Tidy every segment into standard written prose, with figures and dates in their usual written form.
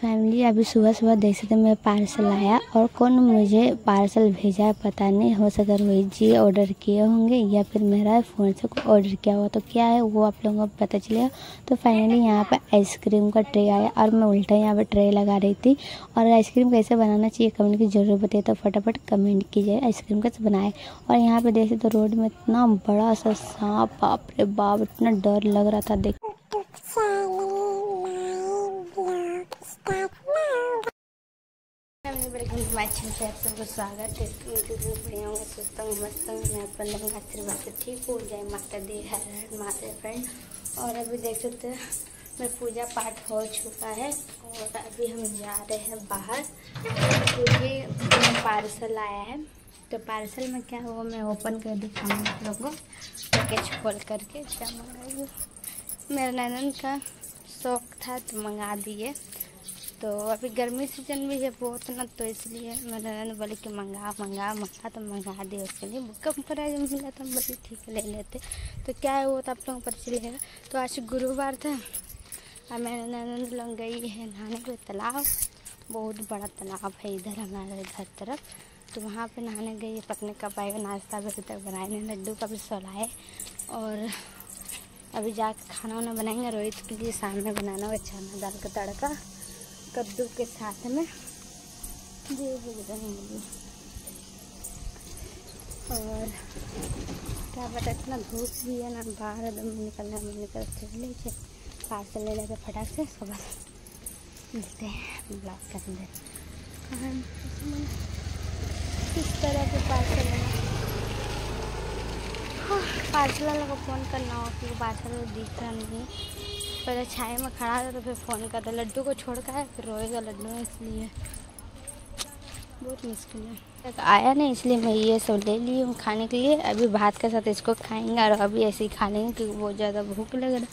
Family अभी सुबह सुबह देख सकते मैं पार्सल आया और कौन मुझे पार्सल भेजा है पता नहीं, हो सके रोहित जी ऑर्डर किए होंगे या फिर मेरा फ़ोन से ऑर्डर किया हुआ, तो क्या है वो आप लोगों को पता चलेगा। तो फाइनली यहाँ पे आइसक्रीम का ट्रे आया और मैं उल्टा यहाँ पे ट्रे लगा रही थी। और आइसक्रीम कैसे बनाना चाहिए कमेंट की ज़रूर बताइए, तो फटाफट कमेंट कीजिए आइसक्रीम कैसे बनाए। और यहाँ पे देख सकते रोड में इतना बड़ा सा सांप, बाप रे बाप, इतना डर लग रहा था देख। सबको स्वागत है। बढ़िया होंगे, सुस्त हूँ, मस्त हूँ। मैं अपन आशीर्वाद से ठीक हो जाए, माता दी हर माता फ्रेंड। और अभी देख सकते हैं मैं पूजा पाठ हो चुका है और अभी हम जा रहे हैं बाहर क्योंकि पार्सल आया है। तो पार्सल में क्या हुआ मैं ओपन कर दिखाऊंगी आप लोगों को, पैकेज खोल करके क्या मंगाई। मेरा नैनन का शौक था तो मंगा दिए। तो अभी गर्मी सीजन भी है बहुत ना, तो इसलिए मैंने बोले कि मंगा तो मंगा दिए। उसके लिए कम प्राइस मिला तो हम बोले ठीक है ले लेते। तो क्या है वो तो आप लोगों को पता चलेगा। तो आज गुरुवार था और मैंने नैनन लोग गई है नहाने के तालाब, बहुत बड़ा तालाब है इधर हमारे घर तरफ। तो वहाँ पे नहाने गई, पकने कब आएगा, नाश्ता अभी तक बनाए नहीं, लड्डू का भी सोलाए। और अभी जाकर खाना वाना बनाएंगे। रोहित के लिए शाम में बनाना होगा चना दाल का तड़का कद्दू के साथ में और क्या पता इतना धूप भी है ना, बाहर एकदम निकलना निकल चले पार्सल ले लेते फटाक से। उसके बाद मिलते हैं ब्लॉग के अंदर किस तरह के पार्सल है। पार्सल वाला को फ़ोन करना हो क्योंकि पार्सल दिख रहा नहीं, पहले छाए में खड़ा था तो फिर फ़ोन करता। लड्डू को छोड़ कर है फिर रोएगा लड्डू है, इसलिए बहुत मुश्किल है। आया नहीं इसलिए मैं ये सब ले ली हूँ खाने के लिए। अभी भात के साथ इसको खाएंगे और अभी ऐसे ही खा लेंगे क्योंकि बहुत ज़्यादा भूख लग रहा है।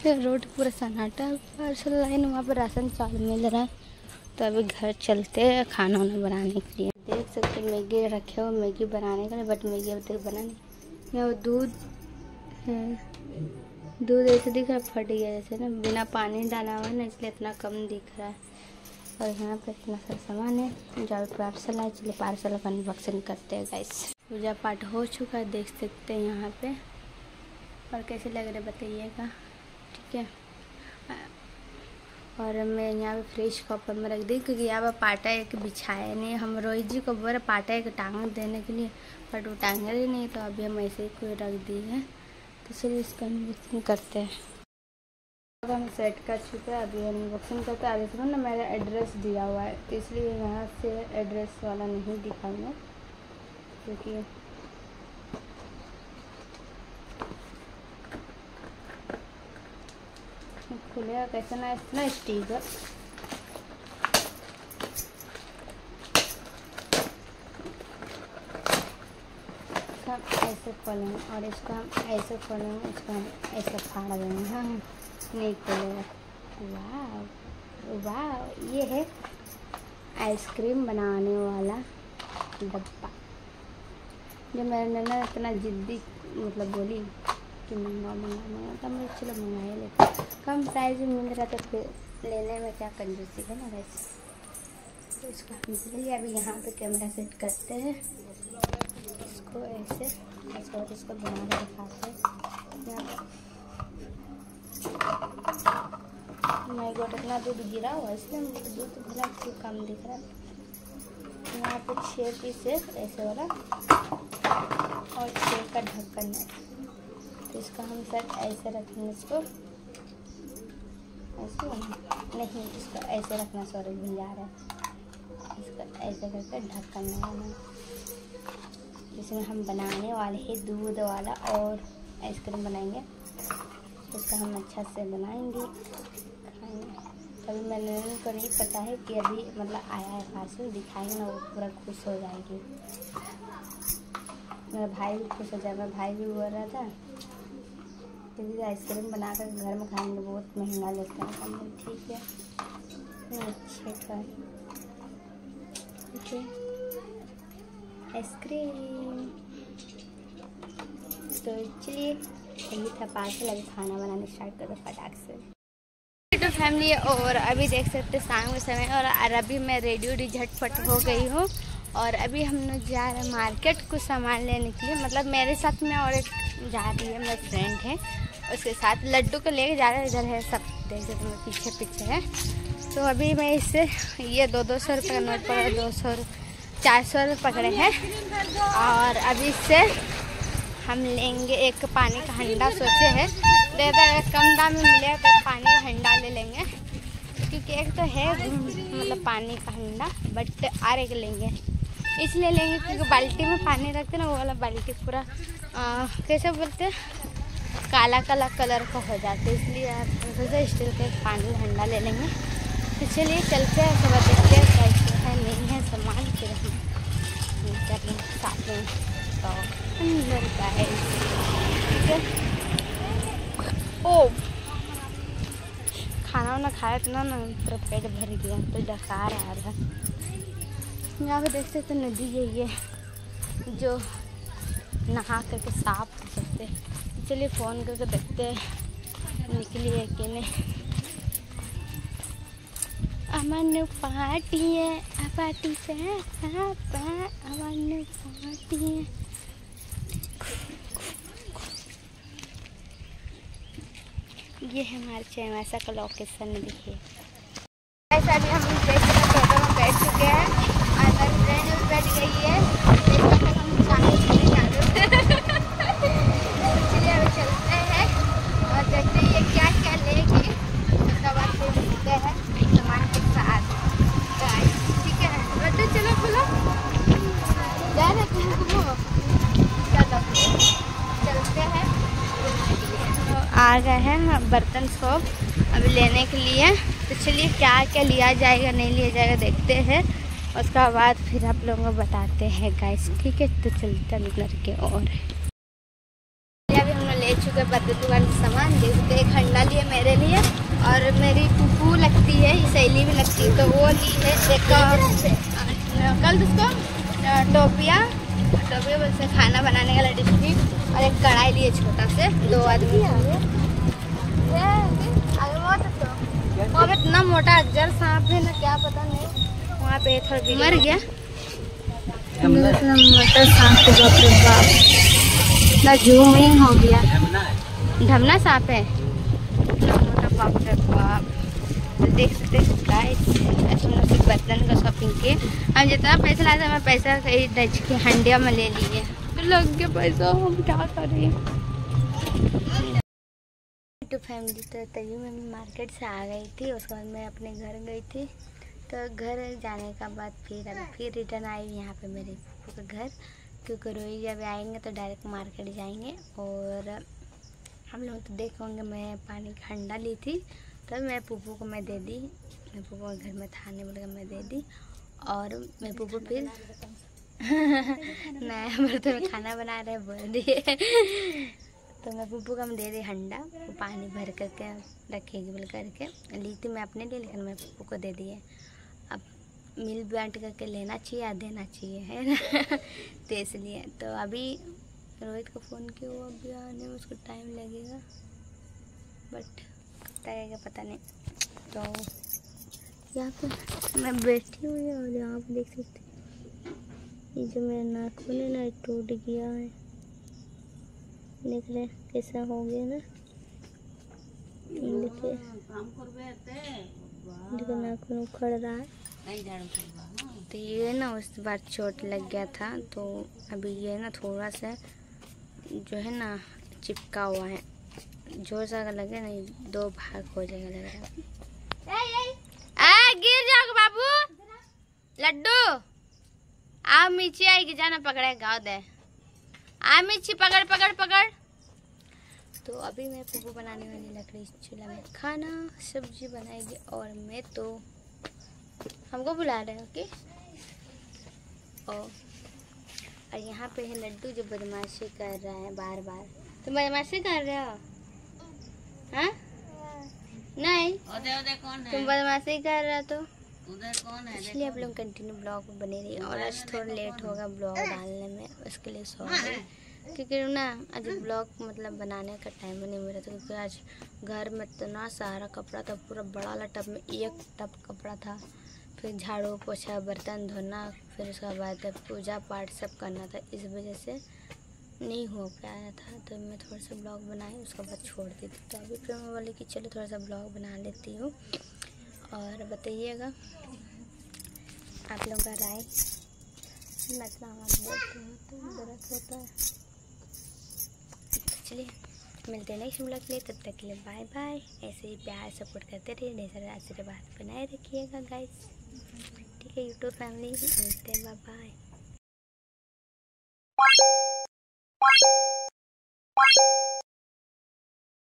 फिर रोड पूरा सन्नाटा है, पार्सल लाइन वहाँ पर राशन चावल मिल रहा है। तो अभी घर चलते हैं खाना वाना बनाने के लिए। देख सकते मैगी रखे हो मैगी बनाने के लिए, बट मैगी अब तक बना नहीं। मैं वो दूध ऐसे दिख रहा फट गया जैसे ना, बिना पानी डाला हुआ है ना, इसलिए इतना कम दिख रहा है। और यहाँ पे इतना सारा सामान है जब पार्सल है, इसलिए पार्सल का अनबॉक्सिंग करते हैं गाइस। पूजा पाठ हो चुका है देख सकते हैं यहाँ पे। और कैसे लग रहे बताइएगा, ठीक है। और मैं यहाँ पे फ्रिज कॉपर में रख दी क्योंकि यहाँ पर पाटा एक बिछाया नहीं। हम रोहित जी को बोले पाटा एक टांग देने के लिए, बट वो टांगे ही नहीं, तो अभी हम ऐसे ही कोई रख दी है। तो चलिए इसका अनबॉक्सिंग करते हैं। अब हम सेट कर चुके हैं, अभी अनबॉक्सिंग करते हैं। आगे सुनो ना मेरा एड्रेस दिया हुआ है, तो इसलिए यहाँ से एड्रेस वाला नहीं दिखाऊंगा क्योंकि खुलेगा कैसे ना, इतना स्टिकर हम ऐसे खोलेंगे और इसको हम ऐसे खोलेंगे, इसको हम ऐसे फाड़ देंगे। हाँ नहीं खोलेगा। वाह वाह, ये है आइसक्रीम बनाने वाला डब्बा जो मेरे नैना इतना जिद्दी मतलब बोली कि मंगाना तो मैं चलो मंगा ही लेते। कम प्राइस में मिल रहा था फिर लेने में क्या कंजूसी है ना वैसे। तो इसको हम चलिए अभी यहाँ पे कैमरा सेट करते हैं, इसको ऐसे इसको इसको बना के दिखाते हैं। मैं इतना दूध गिरा हुआ इसलिए मुझे दूध तो भला कम दिख रहा है। यहाँ पे 6 पीस है ऐसे वाला और 6 का ढक्कन है। तो इसको हम सर ऐसे रखेंगे, इसको ऐसे नहीं, इसको ऐसे रखना, सॉरी भूल जा रहा है। इसको ऐसे करके ढक्कन लगाना, जिसमें हम बनाने वाले हैं दूध वाला और आइसक्रीम बनाएंगे। इसका हम अच्छा से बनाएंगे खाएंगे। अभी मैंने को नहीं पता है कि अभी मतलब आया है पार्सल, दिखाएंगे ना वो पूरा खुश हो जाएगी। मेरा भाई भी खुश हो जाएगा। मेरा भाई भी बोल रहा था क्योंकि आइसक्रीम बनाकर घर में खाएंगे बहुत महंगा लेता है। हम ठीक है अच्छे का ठीक है आइसक्रीम। तो चलिए यही था पार्सल, अभी खाना बनाना स्टार्ट करो फटाक से। तो फैमिली, और अभी देख सकते शाम का समय और अभी मैं रेडी झटपट हो गई हूँ। और अभी हम लोग जा रहे हैं मार्केट कुछ सामान लेने के लिए। मतलब मेरे साथ में और एक जा रही है, मेरी फ्रेंड है, उसके साथ लड्डू को लेके जा रहे हैं। इधर है सब देख सकते मैं पीछे पीछे है। तो अभी मैं इससे ये 200 रुपये का नोट पकड़ा, 200 400 रुपये पकड़े हैं। और अभी इससे हम लेंगे एक पानी का हंडा, सोचे हैं कम दाम में मिलेगा तो पानी का हंडा ले लेंगे, क्योंकि एक तो है मतलब पानी का हंडा, बट और एक लेंगे इसलिए लेंगे क्योंकि बाल्टी में पानी रखते ना, वो वाला बाल्टी पूरा कैसे बोलते काला काला कलर का हो जाता है, इसलिए आप सोचे स्टील का एक पानी का हंडा ले लेंगे। तो चलिए चलते हैं, सब देखते हैं कैसे है नहीं है सामान, फिर हम कर लेंगे साथ में। तो अंदर का है ठीक है। ओ खाना वाना खाया तो ना पूरा पेट भर गया, तो डकार आ रहा। यहाँ पे देखते तो नदी है ये, जो नहा करके साफ हो सकते। चलिए फ़ोन करके देखते हैं निकली है कि नहीं। अमन पार्टी है, पार्टी पे अमन पार्टी है। ये है हमारे चैमासा का लोकेशन देखिए। ऐसा अभी हम देख सकते में बैठ चुके हैं और मेरी फ्रेंड भी बैठ गई है। हम सामने चले जा रहे हैं। चलिए अभी चलते हैं और देखते हैं ये क्या क्या लेगी, उसके बाद फिर मिलते हैं सामान के साथ। ठीक है बेटे, चलो बोलो जाना तुमको, चलो चलते हैं। आ गए हैं बर्तन शॉप अभी लेने के लिए। तो चलिए क्या क्या लिया जाएगा नहीं लिया जाएगा देखते हैं, उसका बाद फिर आप लोगों को बताते हैं गाइस, ठीक है। तो चलते हैं लड़के। और अभी हम लोग ले चुके बर्तन वाले सामान, जैसे एक हंडा लिए मेरे लिए, और मेरी फूफू लगती है, सहेली भी लगती है, तो वो ली है एक कल उसको टोपिया बोलते खाना बनाने वाला डिश, और एक कढ़ाई लिए छोटा से 2 आदमी। वहाँ पे इतना मोटा अजगर सांप है ना, क्या पता नहीं, वहाँ पे थोड़ा मर गया मोटा सांप। बाप रे बाप, ना जूमिंग हो गया, ढमना सांप है मोटा, बाप रे बाप। तो देख सकते हैं बर्तन का शॉपिंग किए। हम जितना पैसा लाए थे, हमें पैसा कहीं डच के हंडिया में ले लिए, लग गया पैसा, हम क्या करें। तो फैमिली तो तभी मैं मार्केट से आ गई थी, उसके बाद मैं अपने घर गई थी। तो घर जाने का बाद फिर रिटर्न आई यहाँ पे मेरे फूफू के घर, क्योंकि रोई जब आएंगे तो डायरेक्ट मार्केट जाएंगे। और हम लोग तो देख होंगे मैं पानी का हंडा ली थी, तब मेरे फूफू को मैं दे दी, मेरे फूफू के घर में था नहीं बोल मैं दे दी। और मेरे फूफू फिर नया बर्तन में खाना बना रहे बोल दिए, तो मैं पप्पू का दे दी हंडा, वो पानी भर करके रखेगी बोल करके ली थी मैं अपने लिए, लेकिन मैं पप्पू को दे दिए। अब मिल बांट करके लेना चाहिए या देना चाहिए, है ना। तो इसलिए तो अभी रोहित को फ़ोन किया, वो अभी आने में उसको टाइम लगेगा, बट कब लगेगा पता नहीं। तो यहाँ पे मैं बैठी हुई और यहाँ पे देख सकते ये जो मेरा नाखून है ना टूट गया है, देख रहे कैसा हो गया ना, देखो नाखून उखड़ रहा है। तो ये ना उस बार चोट लग गया था, तो अभी ये ना थोड़ा सा जो है ना चिपका हुआ है, जोर सा लगे नहीं 2 भाग हो जाएगा लग रहा है। गिर जाओगे बाबू, लड्डू आ मिर्ची आएगी, जाना पकड़े गाँव दे, आ मिर्ची पकड़ पकड़ पकड़। तो अभी मैं पप्पू बनाने वाली लकड़ी चूल्हा में खाना सब्जी बनाएगी, और मैं तो हमको बुला रहे हो कि और यहाँ पे है लड्डू जो बदमाशी कर रहा है बार बार। तुम बदमाशी कर रहे हो? हाँ नहीं, तुम बदमाशी कर रहे हो तो इसलिए आप लोग कंटिन्यू ब्लॉग बने रहिए। और आज थोड़ा लेट होगा ब्लॉग डालने में, उसके लिए सॉरी। क्योंकि ना आज ब्लॉग मतलब बनाने का टाइम नहीं मिला था, क्योंकि आज घर में इतना सारा कपड़ा था, पूरा बड़ा वाला टब में एक टब कपड़ा था। फिर झाड़ू पोछा बर्तन धोना, फिर उसके बाद पूजा पाठ सब करना था, इस वजह से नहीं हो पाया था। तो मैं थोड़ा सा ब्लॉग बनाई, उसके बाद छोड़ दी थी। तो अभी फिर मैं बोली कि चलो थोड़ा सा ब्लॉग बना लेती हूँ और बताइएगा आप लोगों का राय। मतलब आप बोलते हो तो गलत होता है। चलिए मिलते हैं नेक्स्ट ब्लॉग के लिए, तब तक के लिए बाय बाय। ऐसे ही प्यार सपोर्ट करते रहिए, ढेर सारे आशीर्वाद बनाए रखिएगा गाइस। ठीक है यूट्यूब फैमिली, मिलते हैं, बाय बाय।